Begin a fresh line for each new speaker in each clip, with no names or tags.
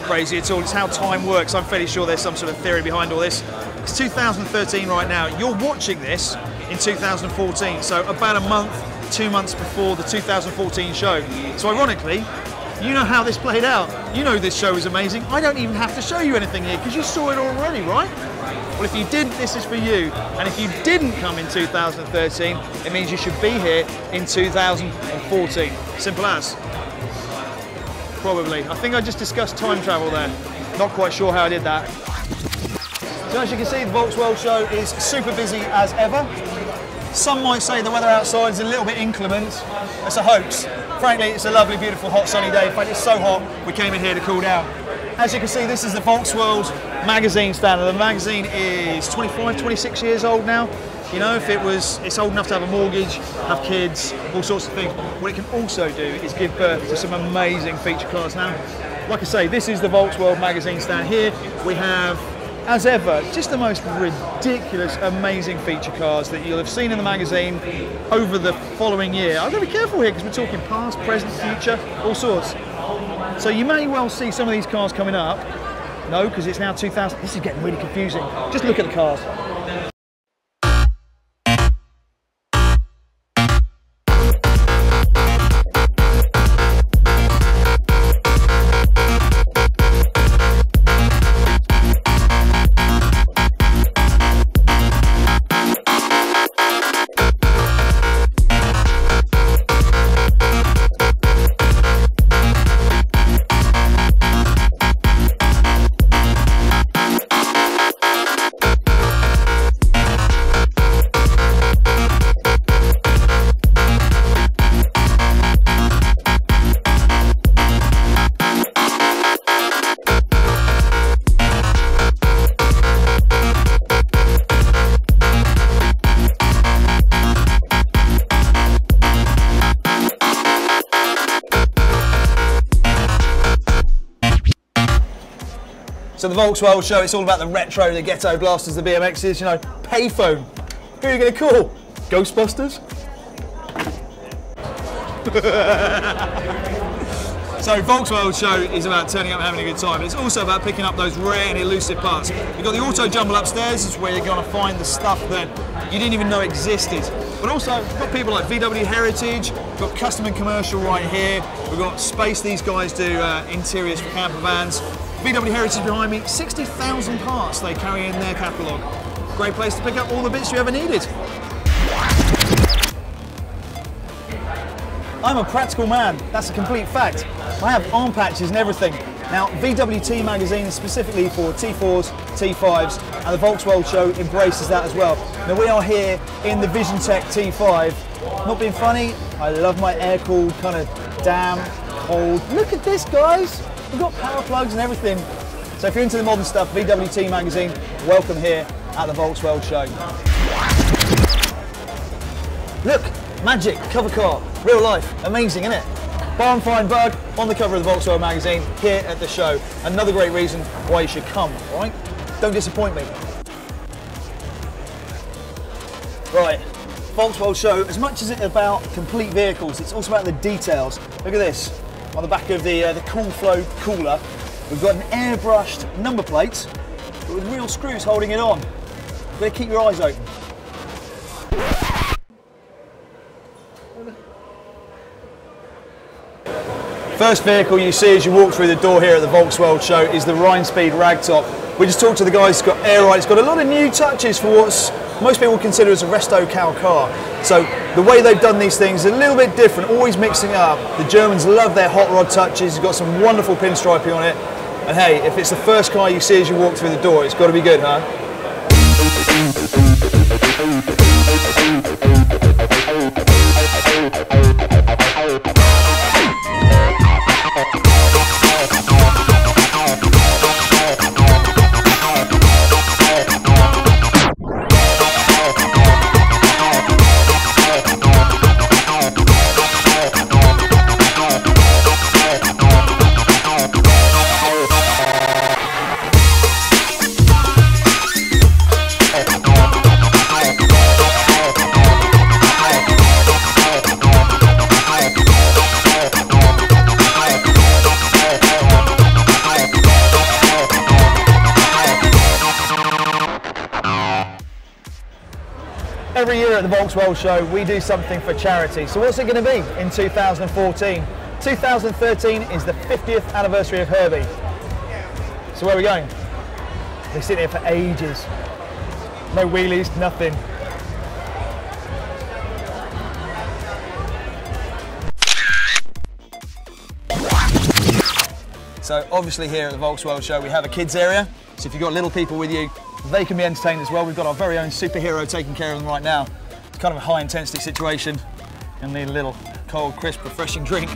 crazy at all. It's how time works. I'm fairly sure there's some sort of theory behind all this. It's 2013 right now. You're watching this in 2014, so about a month, 2 months before the 2014 show. So ironically, you know how this played out. You know this show is amazing. I don't even have to show you anything here because you saw it already, right? Well, if you didn't, this is for you. And if you didn't come in 2013, it means you should be here in 2014. Simple as. Probably. I think I just discussed time travel there. Not quite sure how I did that. So as you can see, the VolksWorld show is super busy as ever. Some might say the weather outside is a little bit inclement. It's a hoax. Frankly, it's a lovely, beautiful, hot, sunny day. In fact, it's so hot, we came in here to cool down. As you can see, this is the VolksWorld magazine stand. The magazine is 25, 26 years old now. You know, if it's old enough to have a mortgage, have kids, all sorts of things. What it can also do is give birth to some amazing feature cars. Now, like I say, this is the VolksWorld magazine stand. Here we have, as ever, just the most ridiculous, amazing feature cars that you'll have seen in the magazine over the following year. I've got to be careful here because we're talking past, present, future, all sorts. So you may well see some of these cars coming up. No, because it's now 2000. This is getting really confusing. Just look at the cars. So the VolksWorld show, it's all about the retro, the ghetto blasters, the BMXs, you know, payphone. Who are you going to call? Ghostbusters? So VolksWorld show is about turning up and having a good time. It's also about picking up those rare and elusive parts. You've got the auto jumble upstairs, is where you're going to find the stuff that you didn't even know existed. But also, we've got people like VW Heritage, we've got Custom and Commercial right here, we've got Space, these guys do interiors for camper vans. VW Heritage behind me, 60,000 parts they carry in their catalogue. Great place to pick up all the bits you ever needed. I'm a practical man, that's a complete fact. I have arm patches and everything. Now, VWT magazine is specifically for T4s, T5s, and the VolksWorld show embraces that as well. Now, we are here in the Vision Tech T5. Not being funny, I love my air-cooled, kind of damn cold. Look at this, guys! We've got power plugs and everything. So if you're into the modern stuff, VWT magazine, welcome here at the VolksWorld show. Look, magic, cover car, real life, amazing, isn't it? Barn Find Bug on the cover of the VolksWorld magazine here at the show. Another great reason why you should come, right? Don't disappoint me. Right, VolksWorld show, as much as it's about complete vehicles, it's also about the details. Look at this. On the back of the Cool Flow cooler, we've got an airbrushed number plate, but with real screws holding it on. You've got to keep your eyes open. First vehicle you see as you walk through the door here at the VolksWorld show is the Rhinespeed Ragtop. We just talked to the guy who's got air ride. It's got a lot of new touches for what's most people consider as a resto cow car. So the way they've done these things is a little bit different, always mixing it up. The Germans love their hot rod touches. It's got some wonderful pinstriping on it. And hey, if it's the first car you see as you walk through the door, it's got to be good, huh? every year at the VolksWorld show, we do something for charity. So what's it going to be in 2014? 2013 is the 50th anniversary of Herbie. So where are we going? We're sitting here for ages. No wheelies, nothing. So obviously here at the VolksWorld show we have a kids area, so if you've got little people with you, they can be entertained as well. We've got our very own superhero taking care of them right now. It's kind of a high intensity situation and need a little cold, crisp, refreshing drink.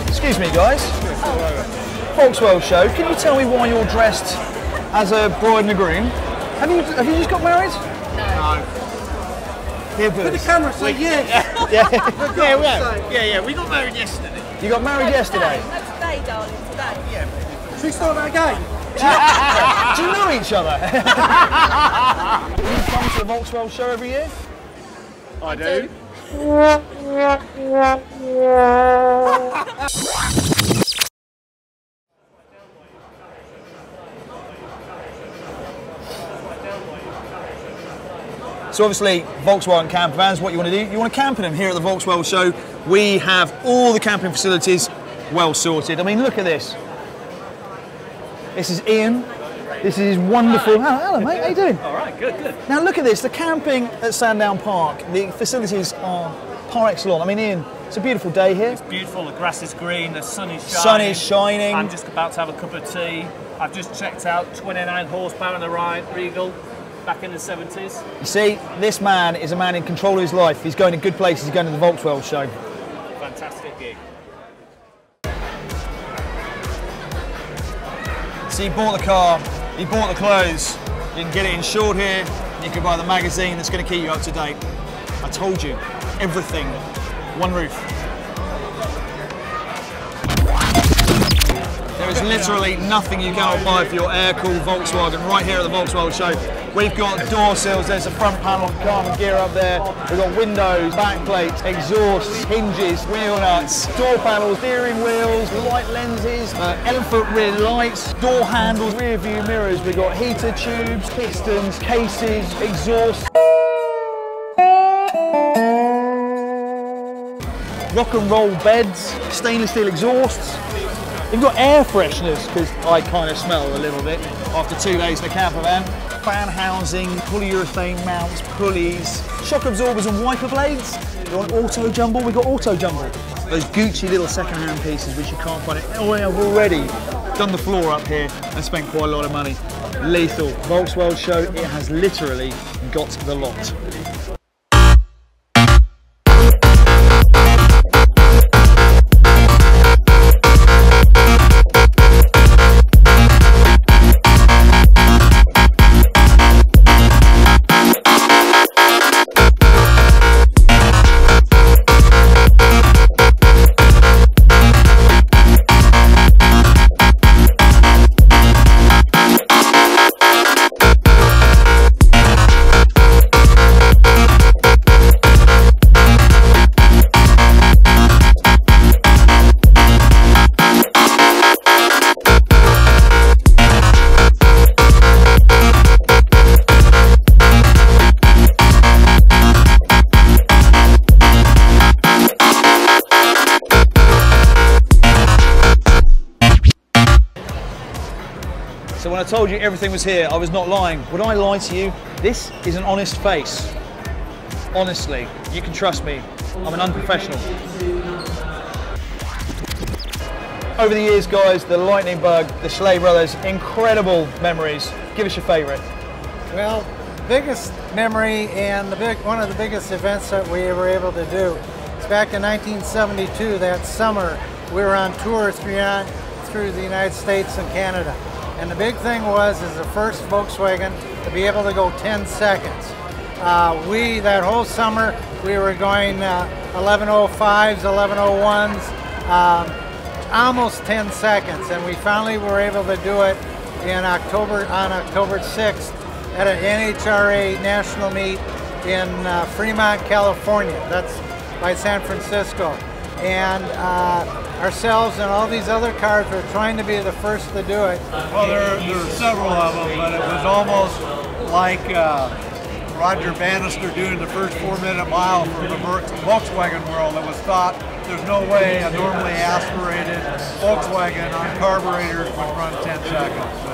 Excuse me guys, VolksWorld show, can you tell me why you're dressed as a bride and a groom? Have you just got married?
No.
Put the camera, say yeah.
Yeah, we got married yesterday.
You got married yesterday?
Today, darling, today.
Yeah.
Should we start that again?
Do you know each other? Do you come to the VolksWorld show every year?
I do.
So obviously, VolksWorld camper vans, what you want to do, you want to camp in them. Here at the VolksWorld show, we have all the camping facilities well sorted. I mean, look at this. This is Ian. This is wonderful. Hello mate, how you doing?
All right, good.
Now look at this, the camping at Sandown Park, the facilities are par excellence. I mean Ian, it's a beautiful day here.
It's beautiful, the grass is green, the sun is shining.
Sun is shining.
I'm just about to have a cup of tea. I've just checked out 29 horsepower in the Regal, back in the 70s.
You see, this man is a man in control of his life. He's going to good places, he's going to the VolksWorld show.
Fantastic gig.
So you bought the car, you bought the clothes, you can get it insured here, you can buy the magazine that's going to keep you up to date. I told you, everything, one roof. There is literally nothing you cannot buy for your air-cooled Volkswagen right here at the VolksWorld show. We've got door sills, there's a front panel of carbon gear up there, we've got windows, back plates, exhausts, hinges, wheel nuts, door panels, steering wheels, light lenses, elephant rear lights, door handles, rear view mirrors, we've got heater tubes, pistons, cases, exhausts. Rock and roll beds, stainless steel exhausts. You've got air fresheners, because I kind of smell a little bit after 2 days in a camper van. Fan housing, polyurethane mounts, pulleys, shock absorbers and wiper blades. You want auto jumble? We've got auto jumble. Those Gucci little second-hand pieces which you can't find. Oh, I've already done the floor up here and spent quite a lot of money. Lethal. VolksWorld show, it has literally got the lot. So when I told you everything was here, I was not lying. Would I lie to you? This is an honest face. Honestly, you can trust me. I'm an unprofessional. Over the years, guys, the Lightning Bug, the Schley Brothers, incredible memories. Give us your favourite.
Well, biggest memory and one of the biggest events that we were able to do is back in 1972, that summer, we were on tour through the United States and Canada. And the big thing was the first Volkswagen to be able to go 10 seconds. That whole summer, we were going 11:05s, 11:01s, almost 10 seconds, and we finally were able to do it in October, on October 6th at an NHRA national meet in Fremont, California. That's by San Francisco. And ourselves and all these other cars were trying to be the first to do it.
Well, there are several of them, but it was almost like Roger Bannister doing the first 4-minute mile for the Volkswagen world. It was thought there's no way a normally aspirated Volkswagen on carburetors would run 10 seconds. So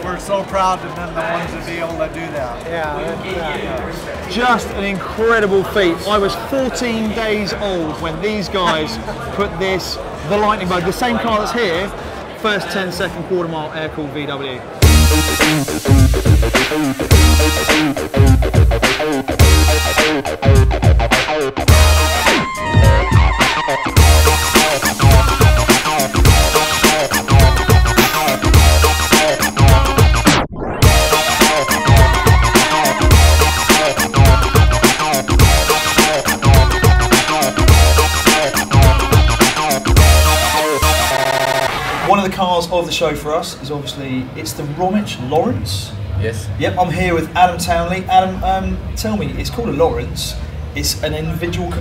we're so proud to have been the ones to be able to do that.
Yeah,
Just an incredible feat. I was 14 days old when these guys put this, the Lightning Bug, the same car that's here, first 10-second quarter-mile air-cooled VW. One of the cars of the show for us is obviously, it's the Romich Lawrence.
Yes.
Yep, I'm here with Adam Townley. Adam, tell me, it's called a Lawrence. It's an individual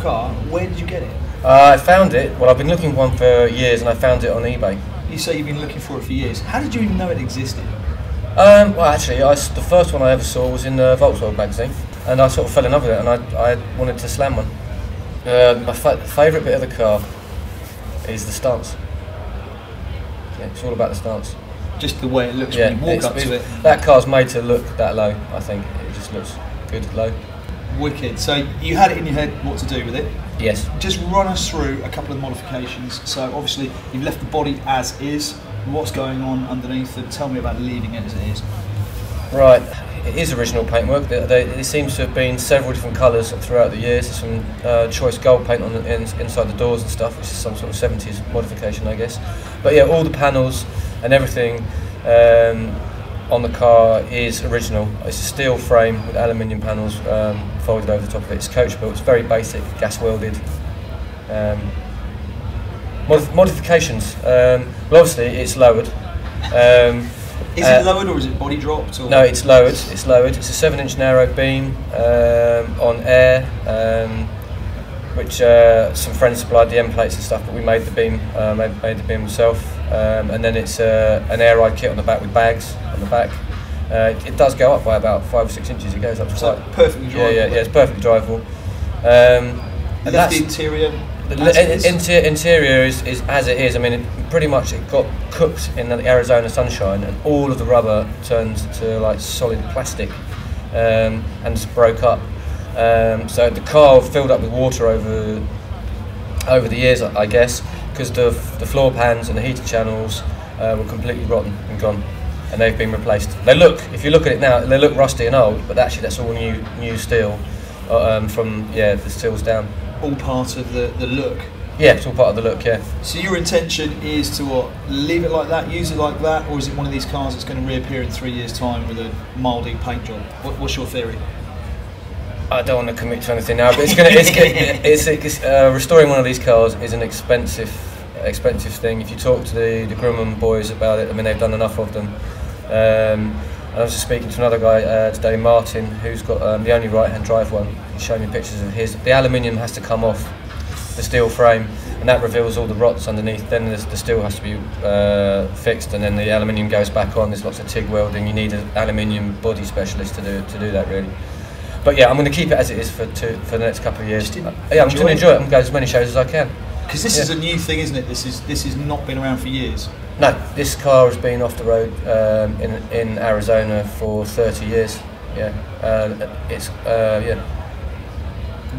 car. Where did you get it?
I found it. Well, I've been looking for one for years, and I found it on eBay.
You say you've been looking for it for years. How did you even know it existed?
Well, actually, the first one I ever saw was in the VolksWorld magazine, and I sort of fell in love with it, and I wanted to slam one. My favourite bit of the car is the stance. Yeah, it's all about the stance.
Just the way it looks when you walk up to it.
That car's made to look that low, I think. It just looks good low.
Wicked. So you had it in your head what to do with it.
Yes.
Just run us through a couple of modifications. So obviously you've left the body as is. What's going on underneath, and tell me about leaving it as it is.
Right. It is original paintwork. There seems to have been several different colours throughout the years. There's some choice gold paint on the inside the doors and stuff, which is some sort of 70s modification, I guess. But yeah, all the panels and everything on the car is original. It's a steel frame with aluminium panels folded over the top of it. It's coach built. It's very basic, gas welded. Modifications. Well, obviously it's lowered.
Is it lowered or is it body dropped? Or?
No, it's lowered. It's lowered. It's a 7-inch narrow beam on air, which some friends supplied the end plates and stuff, but we made the beam. Made the beam myself, and then it's an air ride kit on the back with bags on the back. It does go up by about 5 or 6 inches. It goes up to quite
perfectly drivable.
Yeah, it's perfectly drivable.
And that's the interior.
The interior is as it is. I mean, pretty much it got cooked in the Arizona sunshine, and all of the rubber turned to like solid plastic and just broke up. So the car filled up with water over the years, I guess, because the floor pans and the heater channels were completely rotten and gone, and they've been replaced. They look, if you look at it now, they look rusty and old, but actually that's all new steel from the seals down.
All part of the look.
Yeah, it's all part of the look, yeah.
So your intention is to what? Leave it like that, use it like that, or is it one of these cars that's going to reappear in 3 years' time with a mildy paint job? What's your theory?
I don't want to commit to anything now, but restoring one of these cars is an expensive thing. If you talk to the Grumman boys about it, I mean, they've done enough of them. I was just speaking to another guy today, Martin, who's got the only right-hand drive one. He's showing me pictures of his. The aluminium has to come off the steel frame, and that reveals all the rots underneath. Then the steel has to be fixed, and then the aluminium goes back on. There's lots of TIG welding. You need an aluminium body specialist to do that, really. But yeah, I'm going to keep it as it is for the next couple of years. I'm going to enjoy it. I'm going to go to as many shows as I can.
Because this is a new thing, isn't it? This has not been around for years.
No, this car has been off the road in Arizona for 30 years. Yeah,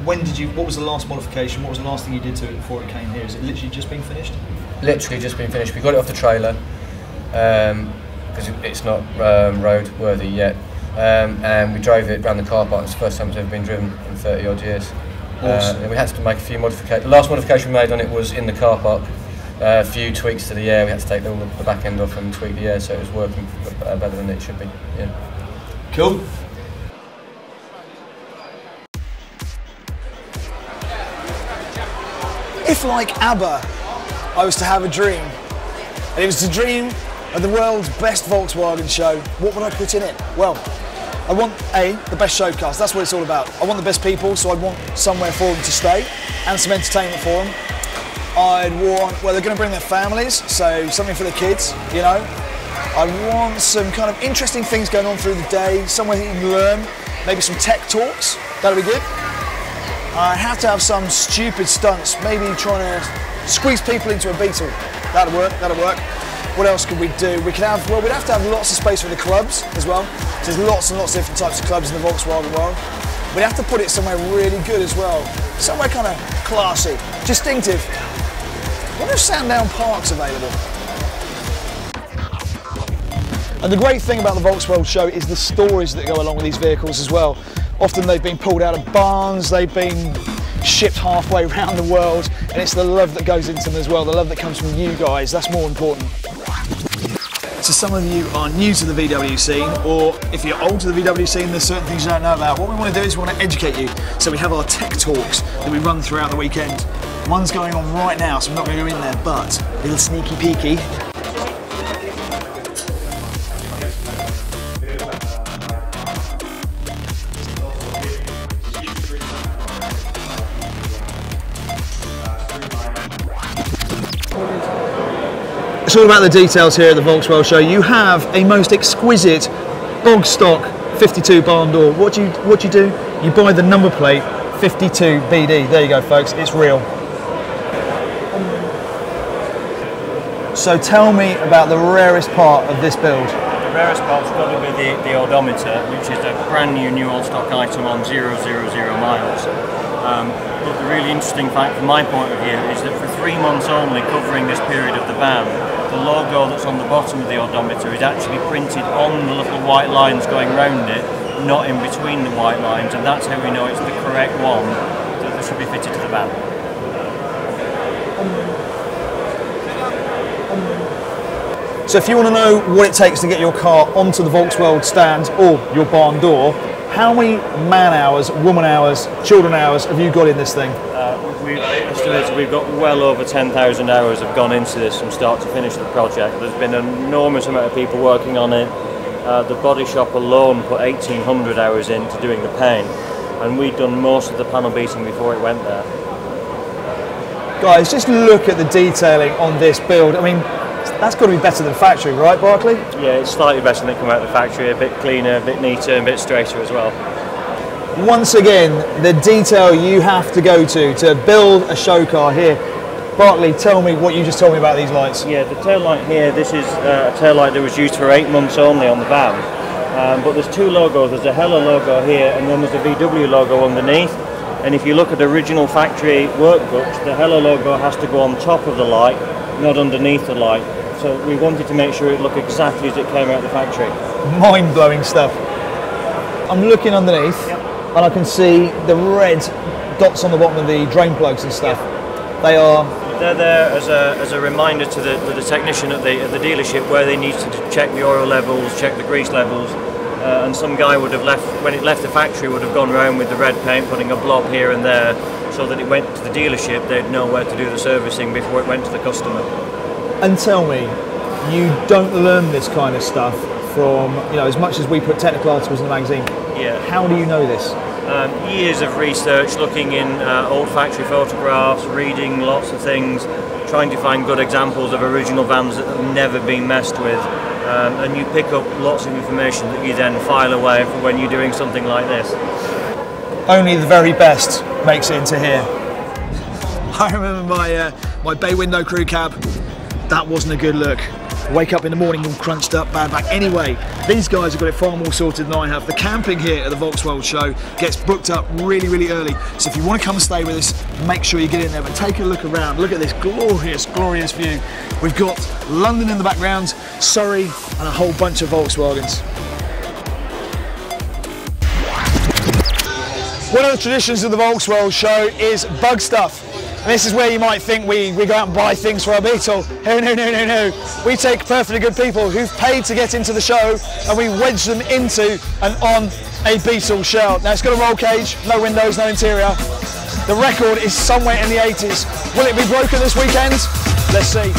What was the last modification? What was the last thing you did to it before it came here? Is it literally just been finished?
Literally just been finished. We got it off the trailer because it's not road worthy yet, and we drove it around the car park. It's the first time it's ever been driven in 30 odd years.
Awesome.
And we had to make a few modifications. The last modification we made on it was in the car park. A few tweaks to the air. We had to take all the back end off and tweak the air so it was working better than it should be. Yeah.
Cool. If, like ABBA, I was to have a dream, and it was to dream of the world's best Volkswagen show, what would I put in it? Well, I want the best showcast, that's what it's all about. I want the best people, so I'd want somewhere for them to stay and some entertainment for them. I'd want, well, they're going to bring their families, so something for the kids, you know. I want some kind of interesting things going on through the day, somewhere you can learn, maybe some tech talks, that'll be good. I have to have some stupid stunts, maybe trying to squeeze people into a Beetle. That'll work, that'll work. What else could we do? We could have, well, we'd have to have lots of space for the clubs as well. There's lots and lots of different types of clubs in the Volkswagen world. We'd have to put it somewhere really good as well. Somewhere kind of classy, distinctive. I wonder if Sandown Park's available. And the great thing about the VolksWorld show is the stories that go along with these vehicles as well. Often they've been pulled out of barns, they've been shipped halfway around the world, and it's the love that goes into them as well, the love that comes from you guys, that's more important. So some of you are new to the VW scene, or if you're old to the VW scene, there's certain things you don't know about. What we want to do is we want to educate you. So we have our tech talks that we run throughout the weekend. One's going on right now, so I'm not going to go in there, but a little sneaky peeky. It's all about the details here at the VolksWorld show. You have a most exquisite bog stock 52 barn door. What do you do? You buy the number plate 52 BD. There you go, folks. It's real. So tell me about the rarest part of this build.
The rarest part's got to be the odometer, which is a brand new old stock item on 000 miles. But the really interesting fact from my point of view is that for 3 months only, covering this period of the ban, the logo that's on the bottom of the odometer is actually printed on the little white lines going round it, not in between the white lines, and that's how we know it's the correct one that should be fitted to the van.
So if you want to know what it takes to get your car onto the VolksWorld stand or your barn door, how many man hours, woman hours, children hours have you got in this thing?
We've estimated we've got well over 10,000 hours have gone into this from start to finish of the project. There's been an enormous amount of people working on it. The body shop alone put 1,800 hours into doing the paint, and we'd done most of the panel beating before it went there.
Guys, just look at the detailing on this build. I mean, that's got to be better than factory, right, Barclay?
Yeah, it's slightly better than it come out of the factory, a bit cleaner, a bit neater, and a bit straighter as well.
Once again, the detail you have to go to build a show car here. Barclay, tell me what you just told me about these lights.
Yeah, the tail light here, this is a tail light that was used for 8 months only on the van. But there's two logos, there's a Hella logo here and then there's a VW logo underneath. And if you look at original factory workbooks, the Hella logo has to go on top of the light, not underneath the light. So we wanted to make sure it looked exactly as it came out of the factory.
Mind-blowing stuff. I'm looking underneath, yep, and I can see the red dots on the bottom of the drain plugs and stuff. Yep.
They're there as a reminder to the technician at the dealership where they need to check the oil levels, check the grease levels, and some guy would have when it left the factory would have gone around with the red paint, putting a blob here and there, so that it went to the dealership, they'd know where to do the servicing before it went to the customer. And
tell me, you don't learn this kind of stuff from, you know, as much as we put technical articles in the magazine.
Yeah.
How do you know this?
Years of research, looking in old factory photographs, reading lots of things, trying to find good examples of original vans that have never been messed with, and you pick up lots of information that you then file away for when you're doing something like this.
Only the very best makes it into here. I remember my bay window crew cab. That wasn't a good look. Wake up in the morning all crunched up, bad back. Anyway, these guys have got it far more sorted than I have. The camping here at the VolksWorld show gets booked up really, really early. So if you want to come and stay with us, make sure you get in there. But take a look around. Look at this glorious, glorious view. We've got London in the background, Surrey, and a whole bunch of Volkswagens. One of the traditions of the VolksWorld show is bug stuff. And this is where you might think we go out and buy things for our Beetle. No, no, no, no, no. We take perfectly good people who've paid to get into the show and we wedge them into and on a Beetle shell. Now it's got a roll cage, no windows, no interior. The record is somewhere in the 80s. Will it be broken this weekend? Let's see.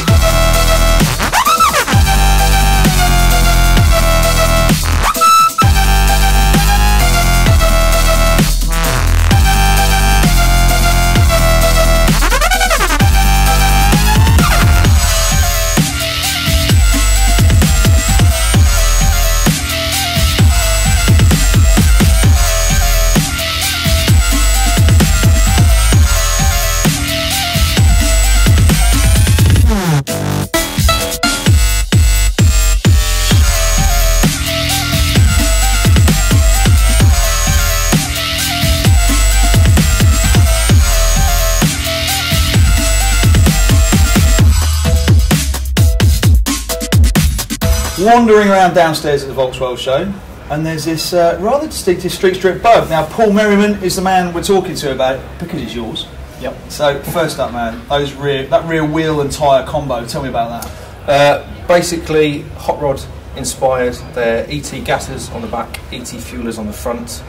Wandering around downstairs at the VolksWorld show, and there's this rather distinctive street strip bug. Now, Paul Merriman is the man we're talking to about it because it's yours.
Yep.
So, first up, man, that rear wheel and tyre combo. Tell me about that.
Basically, hot rod inspired. They're ET gassers on the back, ET fuelers on the front.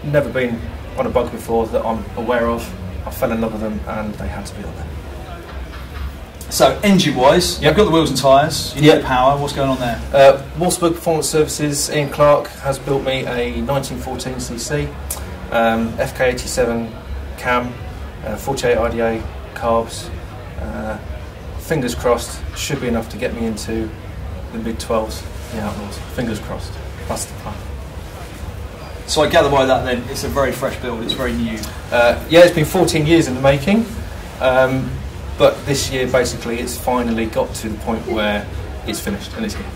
Never been on a bug before that I'm aware of. I fell in love with them, and they had to be on there.
So, engine-wise, you've got the wheels and tyres, you need the power, what's going on there?
Wolfsburg Performance Services, Ian Clark has built me a 1914cc, FK87 cam, 48 IDA carbs. Fingers crossed, should be enough to get me into the mid 12s, the Outlaws. Fingers crossed, that's the plan.
So I gather by that then, it's a very fresh build, it's very new.
Yeah, it's been 14 years in the making. But this year, basically, it's finally got to the point where it's finished and it's here.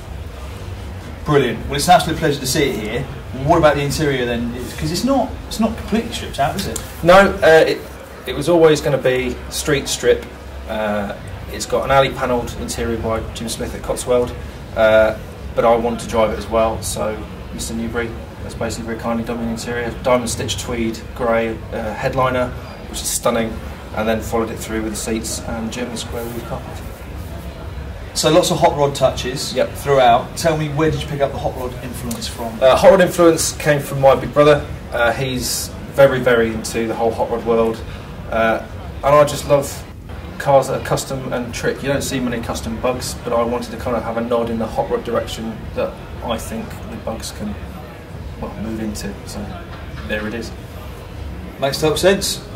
Brilliant. Well, it's an absolute pleasure to see it here. What about the interior then? Because it's not completely stripped out, is it?
No, it was always going to be street strip. It's got an alley panelled interior by Jim Smith at Cotswold, but I wanted to drive it as well. So Mr. Newbury has basically very kindly done the interior. Diamond stitch tweed grey headliner, which is stunning. And then followed it through with the seats and German square wheel carpet.
So lots of hot rod touches throughout. Tell me, where did you pick up the hot rod influence from?
Hot rod influence came from my big brother. He's very, very into the whole hot rod world. And I just love cars that are custom and trick. You don't see many custom bugs, but I wanted to kind of have a nod in the hot rod direction that I think the bugs can move into. So there it is.
Makes total sense.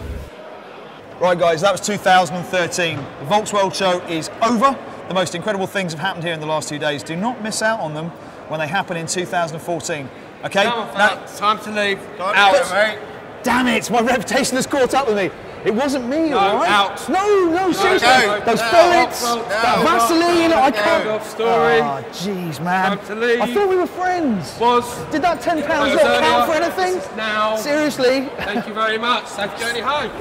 Right guys, that was 2013. The VolksWorld show is over. The most incredible things have happened here in the last 2 days. Do not miss out on them when they happen in 2014. Okay?
Now, time to leave. Out, mate.
Damn it, my reputation has caught up with me. It wasn't me, alright?
Out.
No, seriously. Those ferrets, that Vaseline, I can't.
Off story.
Oh, jeez, man.
Time to leave.
I thought we were friends.
Did
that £10 not count for anything?
Now.
Seriously.
Thank you very much. Safe journey home.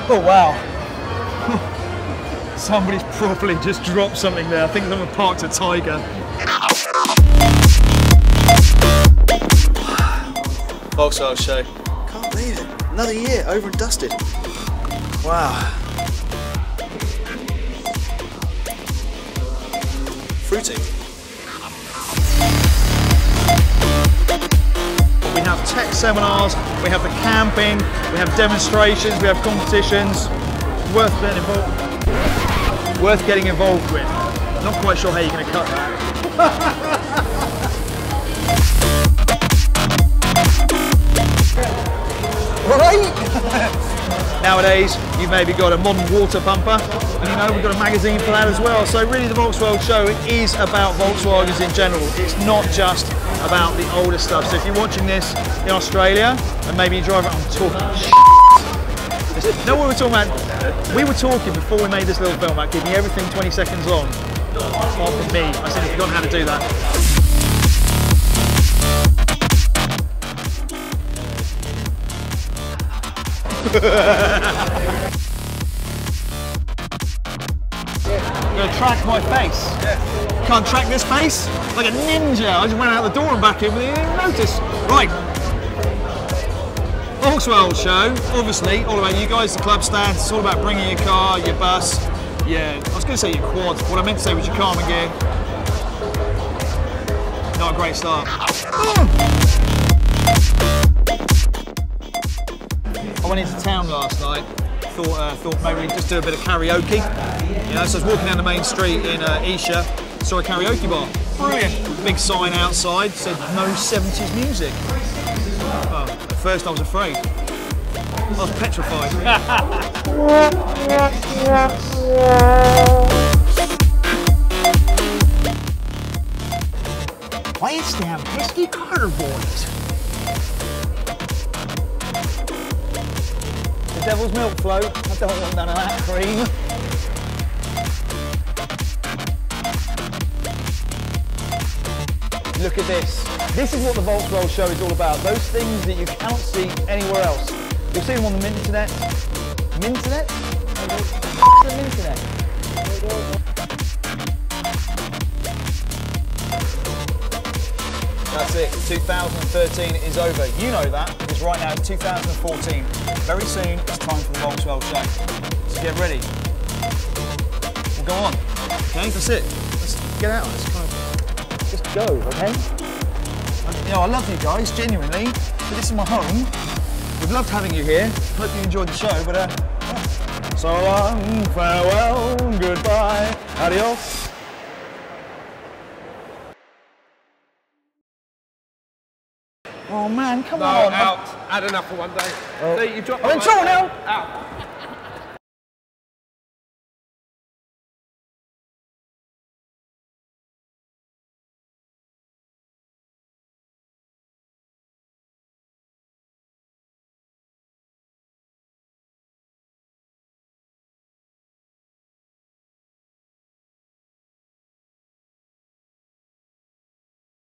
Oh wow. Somebody's probably just dropped something there. I think someone parked a Tiger. VolksWorld show. Can't believe it. Another year, over and dusted. Wow. Fruity. We have tech seminars, we have the camping, we have demonstrations, we have competitions. Worth getting involved with. Not quite sure how you're going to cut that. Right? Nowadays, you've maybe got a modern water pumper, and you know, we've got a magazine for that as well. So really the VolksWorld show is about Volkswagens in general. It's not just about the older stuff. So if you're watching this in Australia, and maybe you drive around, I'm talking shit. You know what we were talking about? We were talking before we made this little film about keeping everything 20 seconds long. Apart from me, I said, I've forgotten how to do that. I'm going to track my face. Can't track this face? Like a ninja. I just went out the door and back in with it, didn't even notice. Right. VolksWorld show, obviously, all about you guys, the club stands. It's all about bringing your car, your bus, I was going to say your quad. What I meant to say was your Karma gear. Not a great start. I went into town last night. Thought maybe we'd just do a bit of karaoke. You know, so I was walking down the main street in Esher, saw a karaoke bar. Brilliant. Big sign outside said no 70s music. Oh, at first I was afraid. I was petrified. Where's them pesky Carter boys? The devil's milk float. I don't want none of that cream. Look at this. This is what the VolksWorld show is all about. Those things that you cannot see anywhere else. You'll see them on the Minternet. Minternet? What's the Minternet? That's it. 2013 is over. You know that, because right now it's 2014. Very soon it's time for the VolksWorld show. So get ready. We'll go on. Okay, that's it. Let's get out. Let's kind of just go, okay? You know, I love you guys, genuinely, but this is my home. We've loved having you here. Hope you enjoyed the show, but yeah. So long, farewell, goodbye, adios. Oh man, come on.
Out. Had enough for one day.
Oh.
See, you dropped
I'm in trouble now.
Out.